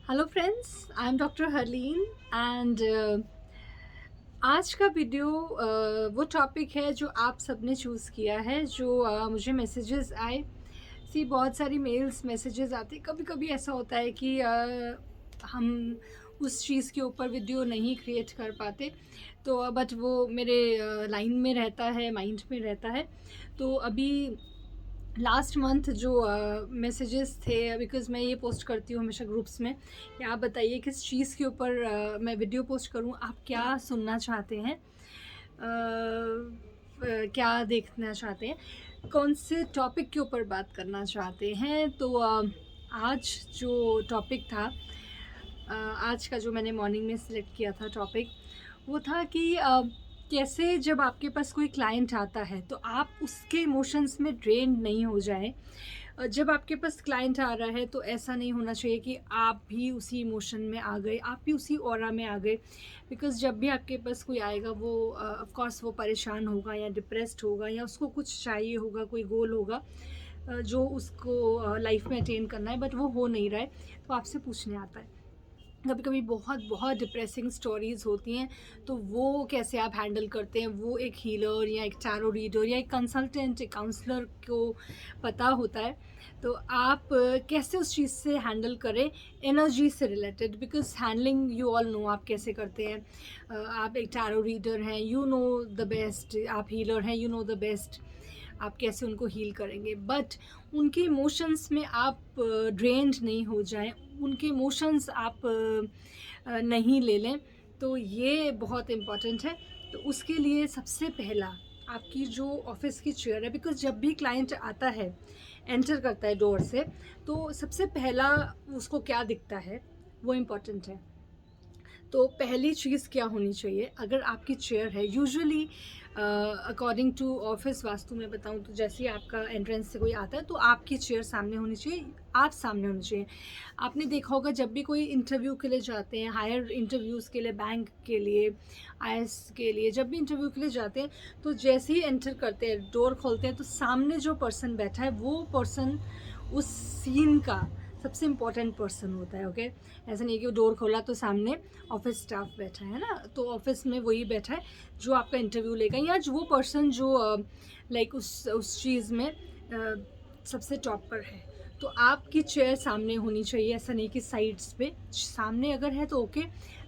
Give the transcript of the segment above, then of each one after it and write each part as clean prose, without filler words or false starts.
Hello friends, I am doctor Harleen and आज का video वो टॉपिक है जो आप सबने चूज़ किया है। जो मुझे मैसेजेस आए, बहुत सारी मेल्स मैसेजेस आते। कभी कभी ऐसा होता है कि हम उस चीज़ के ऊपर वीडियो नहीं क्रिएट कर पाते, तो बट वो मेरे लाइन में रहता है, माइंड में रहता है। तो अभी लास्ट मंथ जो मैसेजेस थे, बिकॉज़ मैं ये पोस्ट करती हूँ हमेशा ग्रुप्स में कि आप बताइए किस चीज़ के ऊपर मैं वीडियो पोस्ट करूँ, आप क्या सुनना चाहते हैं, क्या देखना चाहते हैं, कौन से टॉपिक के ऊपर बात करना चाहते हैं। तो आज जो टॉपिक था, आज का जो मैंने मॉर्निंग में सिलेक्ट किया था टॉपिक, वो था कि कैसे जब आपके पास कोई क्लाइंट आता है तो आप उसके इमोशंस में ड्रेन नहीं हो जाए। जब आपके पास क्लाइंट आ रहा है तो ऐसा नहीं होना चाहिए कि आप भी उसी इमोशन में आ गए, आप भी उसी ऑरा में आ गए। बिकॉज़ जब भी आपके पास कोई आएगा वो ऑफ कोर्स वो परेशान होगा या डिप्रेस्ड होगा या उसको कुछ चाहिए होगा, कोई गोल होगा जो उसको लाइफ में अटेन करना है, बट वो हो नहीं रहा है, तो आपसे पूछने आता है। कभी कभी बहुत बहुत डिप्रेसिंग स्टोरीज़ होती हैं, तो वो कैसे आप हैंडल करते हैं, वो एक हीलर या एक टैरो रीडर या एक कंसल्टेंट, एक काउंसलर को पता होता है। तो आप कैसे उस चीज़ से हैंडल करें, एनर्जी से related. Because handling you all know आप कैसे करते हैं। आप एक टैरो रीडर हैं, यू नो द बेस्ट। आप हीलर हैं, यू नो द बेस्ट। आप कैसे उनको हील करेंगे, बट उनके इमोशंस में आप ड्रेन्ड नहीं हो जाएं, उनके इमोशंस आप नहीं ले लें। तो ये बहुत इम्पॉर्टेंट है। तो उसके लिए सबसे पहला आपकी जो ऑफिस की चेयर है, बिकॉज जब भी क्लाइंट आता है, एंटर करता है डोर से, तो सबसे पहला उसको क्या दिखता है वो इम्पॉर्टेंट है। तो पहली चीज़ क्या होनी चाहिए, अगर आपकी चेयर है, usually according to office vastu में बताऊं तो जैसे ही आपका एंट्रेंस से कोई आता है तो आपकी चेयर सामने होनी चाहिए, आप सामने होनी चाहिए। आपने देखा होगा जब भी कोई इंटरव्यू के लिए जाते हैं, हायर इंटरव्यूज़ के लिए, बैंक के लिए, आईएएस के लिए, जब भी इंटरव्यू के लिए जाते हैं तो जैसे ही एंटर करते हैं, डोर खोलते हैं, तो सामने जो पर्सन बैठा है वो पर्सन उस सीन का सबसे इम्पॉर्टेंट पर्सन होता है। ओके, ऐसा नहीं है कि वो डोर खोला तो सामने ऑफिस स्टाफ बैठा है ना, तो ऑफिस में वही बैठा है जो आपका इंटरव्यू लेगा, या जो वो पर्सन जो लाइक उस चीज़ में सबसे टॉप पर है। तो आपकी चेयर सामने होनी चाहिए, ऐसा नहीं कि साइड्स पे। सामने अगर है तो ओके,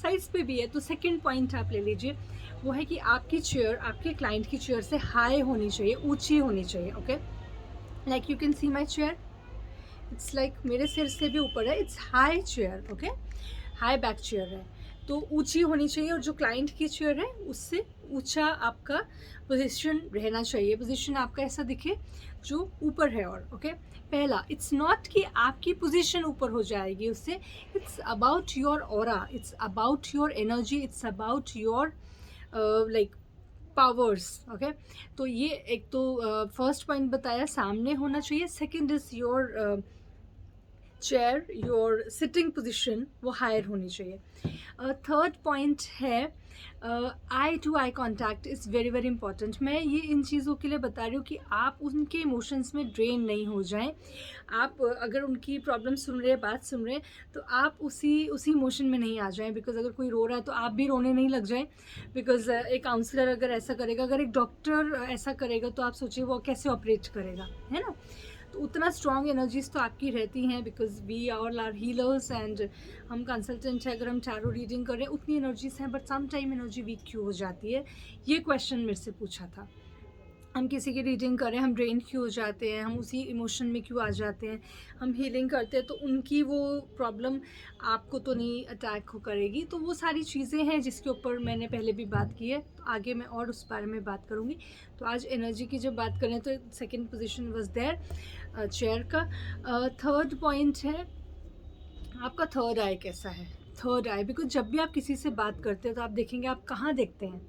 साइड्स पे भी है तो सेकंड पॉइंट आप ले लीजिए, वो है कि आपकी चेयर आपके क्लाइंट की चेयर से हाई होनी चाहिए, ऊंची होनी चाहिए। Okay, like you can see my chair, it's like मेरे सिर से भी ऊपर है, it's high chair. Okay, high back chair है, तो ऊंची होनी चाहिए। और जो क्लाइंट की चेयर है उससे ऊंचा आपका पोजीशन रहना चाहिए, पोजीशन आपका ऐसा दिखे जो ऊपर है। और ओके, पहला, इट्स नॉट कि आपकी पोजीशन ऊपर हो जाएगी उससे, it's about your aura, it's about your energy, it's about your like powers. Okay, तो ये एक तो फर्स्ट पॉइंट बताया, सामने होना चाहिए। Second is your chair, your sitting position वो हायर होनी चाहिए। थर्ड पॉइंट है, eye to eye contact is very very important. मैं ये इन चीज़ों के लिए बता रही हूँ कि आप उनके इमोशंस में ड्रेन नहीं हो जाएं। आप अगर उनकी प्रॉब्लम सुन रहे हैं, बात सुन रहे हैं, तो आप उसी इमोशन में नहीं आ जाएं। बिकॉज अगर कोई रो रहा है तो आप भी रोने नहीं लग जाएं। बिकॉज एक काउंसलर अगर ऐसा करेगा, अगर एक डॉक्टर ऐसा करेगा, तो आप सोचिए वो कैसे ऑपरेट करेगा, है ना। तो उतना स्ट्रॉन्ग एनर्जीज तो आपकी रहती हैं, because we all are healers and हम कंसल्टेंट हैं। अगर हम टैरो रीडिंग करें उतनी एनर्जीज हैं, but some time energy weak क्यों हो जाती है, ये क्वेश्चन मेरे से पूछा था। हम किसी की रीडिंग करें, हम ड्रेन क्यों हो जाते हैं, हम उसी इमोशन में क्यों आ जाते हैं। हम हीलिंग करते हैं तो उनकी वो प्रॉब्लम आपको तो नहीं अटैक हो करेगी। तो वो सारी चीज़ें हैं जिसके ऊपर मैंने पहले भी बात की है, तो आगे मैं और उस बारे में बात करूँगी। तो आज एनर्जी की जब बात करें तो second position was there chair का। थर्ड पॉइंट है, आपका थर्ड आई कैसा है। थर्ड आई, बिकॉज जब भी आप किसी से बात करते हैं तो आप देखेंगे, आप कहाँ देखते हैं,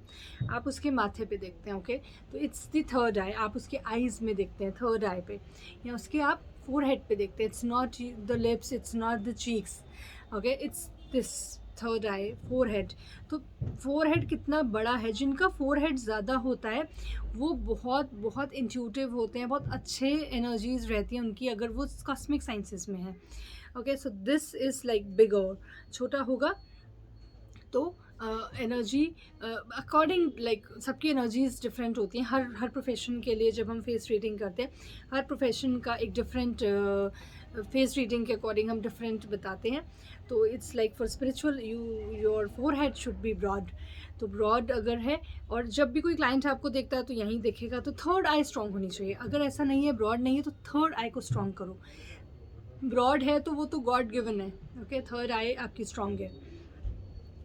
आप उसके माथे पे देखते हैं। ओके, तो इट्स द थर्ड आई, आप उसके आईज में देखते हैं, थर्ड आई पे, या उसके आप फोरहेड पे देखते हैं। It's not the lips, it's not the cheeks. Okay, it's this third I, forehead. तो फोरहेड कितना बड़ा है, जिनका फोरहेड ज़्यादा होता है वो बहुत बहुत इंट्यूटिव होते हैं, बहुत अच्छे एनर्जीज रहती हैं उनकी, अगर वो कॉस्मिक साइंसेस में है। Okay, so this is like bigger, छोटा होगा तो एनर्जी अकॉर्डिंग लाइक सबकी एनर्जीज डिफरेंट होती हैं। हर प्रोफेशन के लिए जब हम फेस रीडिंग करते हैं, हर प्रोफेशन का एक डिफरेंट फेस रीडिंग के अकॉर्डिंग हम डिफरेंट बताते हैं। तो it's like for spiritual your forehead should be broad. तो ब्रॉड अगर है, और जब भी कोई क्लाइंट आपको देखता है तो यहीं देखेगा, तो थर्ड आई स्ट्रांग होनी चाहिए। अगर ऐसा नहीं है, ब्रॉड नहीं है, तो थर्ड आई को स्ट्रांग करो। ब्रॉड है तो वो तो गॉड गिवन है। ओके, थर्ड आई आपकी स्ट्रांग है।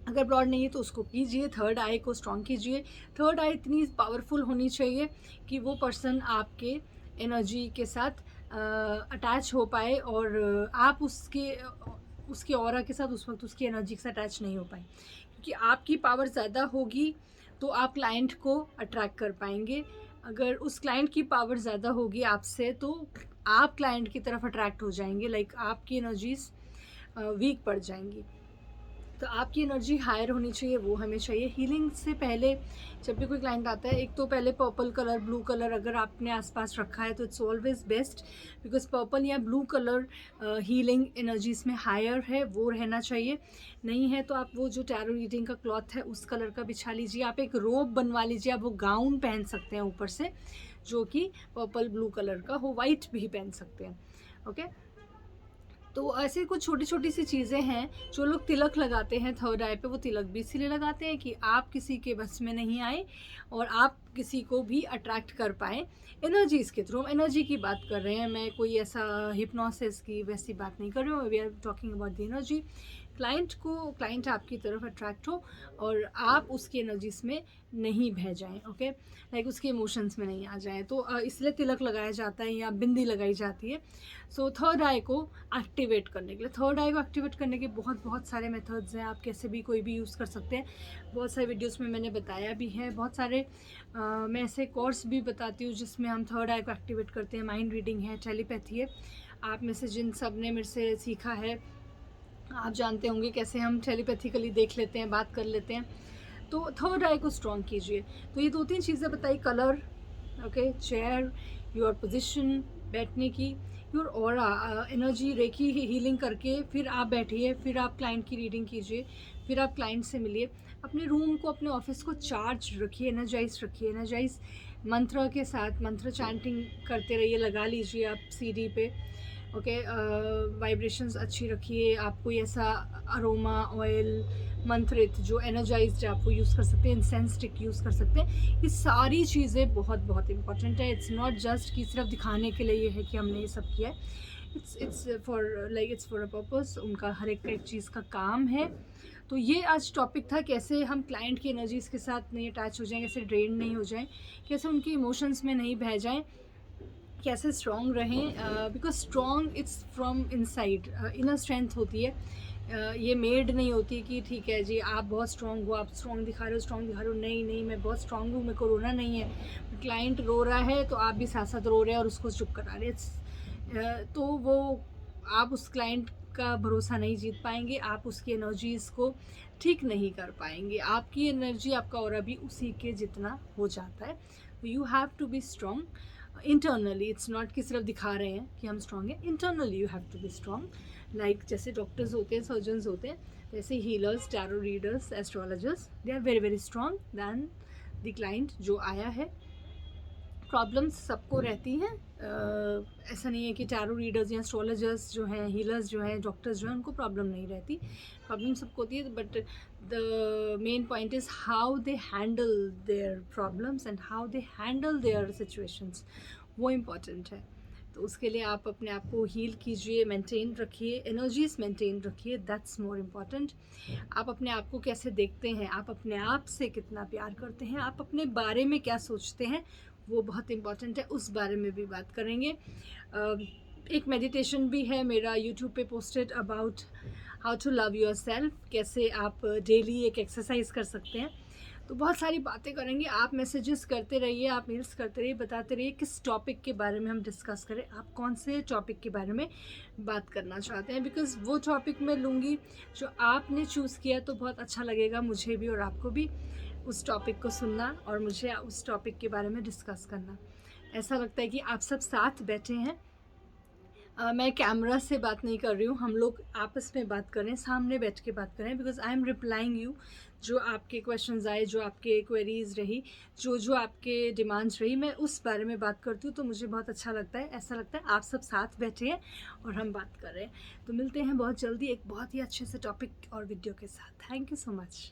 अगर ब्रॉड नहीं है तो उसको कीजिए, थर्ड आई को स्ट्रॉन्ग कीजिए। थर्ड आई इतनी पावरफुल होनी चाहिए कि वो पर्सन आपके एनर्जी के साथ अटैच हो पाए, और आप उसके ऑरा के साथ उस वक्त उसकी एनर्जी के साथ अटैच नहीं हो पाए। क्योंकि आपकी पावर ज़्यादा होगी तो आप क्लाइंट को अट्रैक्ट कर पाएंगे। अगर उस क्लाइंट की पावर ज़्यादा होगी आपसे तो आप क्लाइंट की तरफ अट्रैक्ट हो जाएंगे, लाइक आपकी एनर्जीज वीक पड़ जाएंगी। तो आपकी एनर्जी हायर होनी चाहिए, वो हमें चाहिए। हीलिंग से पहले जब भी कोई क्लाइंट आता है, एक तो पहले पर्पल कलर, ब्लू कलर अगर आपने आसपास रखा है तो it's always best, because purple या ब्लू कलर हीलिंग एनर्जीज में हायर है, वो रहना चाहिए। नहीं है तो आप वो जो टैरो रीडिंग का क्लॉथ है उस कलर का बिछा लीजिए, आप एक रोब बनवा लीजिए, आप वो गाउन पहन सकते हैं ऊपर से जो कि पर्पल ब्लू कलर का हो, वाइट भी पहन सकते हैं। ओके, तो ऐसे कुछ छोटी छोटी सी चीज़ें हैं। जो लोग तिलक लगाते हैं थर्ड आई पे, वो तिलक भी इसीलिए लगाते हैं कि आप किसी के बस में नहीं आए और आप किसी को भी अट्रैक्ट कर पाएँ एनर्जीज़ के थ्रू। हम एनर्जी की बात कर रहे हैं, मैं कोई ऐसा हिप्नोसिस की वैसी बात नहीं कर रही हूँ। We are talking about the energy. Client आपकी तरफ अट्रैक्ट हो और आप उसकी एनर्जीज में नहीं बह जाएं। ओके, लाइक उसके इमोशंस में नहीं आ जाएं, तो इसलिए तिलक लगाया जाता है या बिंदी लगाई जाती है। सो थर्ड आई को एक्टिवेट करने के लिए, थर्ड आई को एक्टिवेट करने के बहुत बहुत सारे मेथड्स हैं। आप कैसे भी कोई भी यूज़ कर सकते हैं, बहुत सारे वीडियोस में मैंने बताया भी है। बहुत सारे मैं ऐसे कोर्स भी बताती हूँ जिसमें हम थर्ड आई को एक्टिवेट करते हैं। माइंड रीडिंग है, टेलीपैथी है। आप में से जिन सब ने मेरे से सीखा है, आप जानते होंगे कैसे हम टेलीपैथिकली देख लेते हैं, बात कर लेते हैं। तो थर्ड आई को स्ट्रॉन्ग कीजिए। तो ये 2-3 चीज़ें बताई, colour, okay, chair, your position बैठने की, your aura, energy recce healing करके फिर आप बैठिए, फिर आप क्लाइंट की रीडिंग कीजिए, फिर आप क्लाइंट से मिलिए। अपने रूम को, अपने ऑफिस को चार्ज रखिए, एनर्जाइज रखिए। एनर्जाइज मंत्र के साथ मंत्र चैंटिंग करते रहिए, लगा लीजिए आप सीडी पे। ओके, वाइब्रेशंस अच्छी रखिए। आप कोई ऐसा अरोमा ऑयल, मंत्रित जो एनर्जाइज्ड आप वो यूज़ कर सकते हैं, इंसेंस स्टिक यूज़ कर सकते हैं। ये सारी चीज़ें बहुत बहुत इंपॉर्टेंट है। इट्स नॉट जस्ट कि सिर्फ दिखाने के लिए ये है कि हमने ये सब किया है। It's for a purpose. उनका हर एक चीज़ का काम है। तो ये आज टॉपिक था, कैसे हम क्लाइंट की एनर्जीज़ के साथ नहीं अटैच हो जाएं, कैसे ड्रेन नहीं हो जाएं, कैसे उनके इमोशंस में नहीं बह जाएं, कैसे स्ट्रॉन्ग रहें। Because strong it's from inside, inner strength होती है। ये मेड नहीं होती कि ठीक है जी आप बहुत स्ट्रॉन्ग हो, आप स्ट्रॉन्ग दिखा रहे हो, नहीं नहीं मैं बहुत स्ट्रॉन्ग हूँ, मेरे को रोना नहीं है। क्लाइंट रो रहा है तो आप भी साथ साथ रो रहे हैं और उसको चुप करा रहे हैं। तो वो आप उस क्लाइंट का भरोसा नहीं जीत पाएंगे, आप उसकी एनर्जीज़ को ठीक नहीं कर पाएंगे। आपकी एनर्जी, आपका ऑरा भी उसी के जितना हो जाता है। You have to be strong internally. It's not कि सिर्फ दिखा रहे हैं कि हम स्ट्रॉन्ग हैं, internally you have to be strong. Like जैसे डॉक्टर्स होते हैं, सर्जन्स होते हैं, जैसे healers, tarot readers, astrologers, they are very very strong than the client जो आया है। प्रॉब्लम्स सबको रहती हैं, ऐसा नहीं है कि टैरो रीडर्स या एस्ट्रोलॉजर्स जो हैं, हीलर्स जो हैं, डॉक्टर्स जो हैं, उनको प्रॉब्लम नहीं रहती। प्रॉब्लम सबको होती है, but the main point is how they handle their problems and how they handle their situations, वो इम्पॉर्टेंट है। तो उसके लिए आप अपने आप को हील कीजिए, मेंटेन रखिए, एनर्जीज मेंटेन रखिए, दैट्स मोर इम्पॉर्टेंट। आप अपने आप को कैसे देखते हैं, आप अपने आप से कितना प्यार करते हैं, आप अपने बारे में क्या सोचते हैं, वो बहुत इम्पॉर्टेंट है। उस बारे में भी बात करेंगे। एक मेडिटेशन भी है मेरा यूट्यूब पे posted about how to love your self, कैसे आप डेली एक एक्सरसाइज कर सकते हैं। तो बहुत सारी बातें करेंगे। आप मैसेजेस करते रहिए, आप मेल्स करते रहिए, बताते रहिए किस टॉपिक के बारे में हम डिस्कस करें, आप कौन से टॉपिक के बारे में बात करना चाहते हैं। बिकॉज़ वो टॉपिक मैं लूँगी जो आपने चूज़ किया, तो बहुत अच्छा लगेगा मुझे भी और आपको भी उस टॉपिक को सुनना और मुझे उस टॉपिक के बारे में डिस्कस करना। ऐसा लगता है कि आप सब साथ बैठे हैं। मैं कैमरा से बात नहीं कर रही हूँ, हम लोग आपस में बात कर रहे हैं, सामने बैठ के बात कर रहे हैं। Because I am replying you, जो आपके क्वेश्चंस आए, जो आपके क्वेरीज़ रही, जो आपके डिमांड्स रही, मैं उस बारे में बात करती हूँ। तो मुझे बहुत अच्छा लगता है, ऐसा लगता है आप सब साथ बैठे हैं और हम बात कर रहे हैं। तो मिलते हैं बहुत जल्दी एक बहुत ही अच्छे से टॉपिक और वीडियो के साथ। Thank you so much.